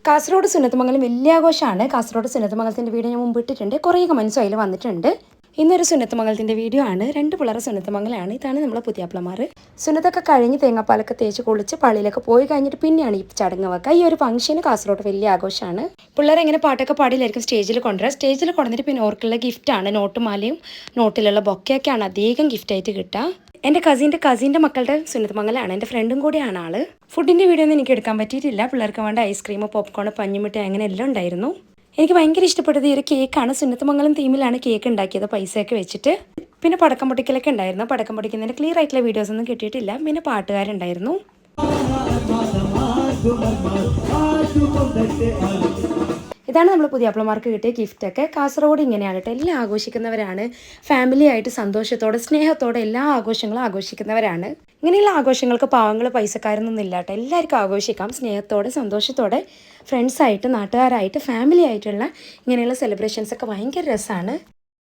കാസർഗോഡ് സുന്നത്തുമംഗലം വലിയ ആഘോഷമാണ്. കാസർഗോഡ് സുന്നത്തുമംഗലത്തിൻ്റെ വീഡിയോ ഞാൻ മുമ്പ് ഇട്ടിട്ടുണ്ട്. കുറേ കമൻസും അതിൽ വന്നിട്ടുണ്ട്. ഇന്നൊരു സുന്നത്തുമംഗലത്തിൻ്റെ വീഡിയോ ആണ്. 2 പിള്ളേരെ സുന്നത്തുമംഗലമാണ്. ഇതാണ് നമ്മളെ പുതിയാപ്പിളമാർ. സുന്നത്തൊക്കെ കഴിഞ്ഞ് തേങ്ങാപ്പാലൊക്കെ തേച്ച് കുളിച്ച് പള്ളിയിലൊക്കെ പോയി കഴിഞ്ഞിട്ട് പിന്നെയാണ് ഈ ചടങ്ങ് വെക്കുക. ഈ ഒരു ഫംഗ്ഷന് കാസർഗോഡ് വലിയ ആഘോഷമാണ്. പിള്ളേരെ ഇങ്ങനെ പാട്ടൊക്കെ പാടിയിലായിരിക്കും സ്റ്റേജിൽ കൊണ്ടുവരിക. സ്റ്റേജിൽ കൊണ്ടുവന്നിട്ട് പിന്നെ ഓർക്കുള്ള ഗിഫ്റ്റാണ് നോട്ടുമാലയും നോട്ടിലുള്ള ബൊക്കെയൊക്കെയാണ് അധികം ഗിഫ്റ്റായിട്ട് കിട്ടുക. എൻ്റെ കസിൻ്റെ മക്കളുടെ സുന്നത്തുമംഗലമാണ്. എൻ്റെ ഫ്രണ്ടും കൂടിയാണ് ആൾ. ഫുഡിൻ്റെ വീഡിയോ ഒന്നും എനിക്ക് എടുക്കാൻ പറ്റിയിട്ടില്ല. പിള്ളേർക്ക് വേണ്ട ഐസ്ക്രീം, പോപ്കോൺ, പഞ്ഞിമിഠായി അങ്ങനെ എല്ലാം ഉണ്ടായിരുന്നു. എനിക്ക് ഭയങ്കര ഇഷ്ടപ്പെട്ടത് ഈ ഒരു കേക്കാണ്. സുന്നത്തുമംഗലം തീമിലാണ് കേക്ക് ഉണ്ടാക്കിയത്, പൈസയൊക്കെ വെച്ചിട്ട്. പിന്നെ പടക്കം പൊട്ടിക്കലൊക്കെ ഉണ്ടായിരുന്നു. പടക്കം പൊട്ടിക്കുന്നതിൻ്റെ ക്ലിയർ ആയിട്ടുള്ള വീഡിയോസ് ഒന്നും കിട്ടിയിട്ടില്ല. പിന്നെ പാട്ടുകാരുണ്ടായിരുന്നു. ഇതാണ് നമ്മൾ പുതിയാപ്പിളമാർക്ക് കിട്ടിയ ഗിഫ്റ്റൊക്കെ. കാസർഗോഡ് ഇങ്ങനെയാണ് കേട്ടോ, എല്ലാം ആഘോഷിക്കുന്നവരാണ്. ഫാമിലി ആയിട്ട് സന്തോഷത്തോടെ സ്നേഹത്തോടെ എല്ലാ ആഘോഷങ്ങളും ആഘോഷിക്കുന്നവരാണ്. ഇങ്ങനെയുള്ള ആഘോഷങ്ങൾക്ക് പാവങ്ങൾ പൈസക്കാരൊന്നും ഇല്ല കേട്ടോ. എല്ലാവർക്കും ആഘോഷിക്കാം സ്നേഹത്തോടെ സന്തോഷത്തോടെ. ഫ്രണ്ട്സായിട്ട് നാട്ടുകാരായിട്ട് ഫാമിലി ആയിട്ടുള്ള ഇങ്ങനെയുള്ള സെലിബ്രേഷൻസൊക്കെ ഭയങ്കര രസമാണ്.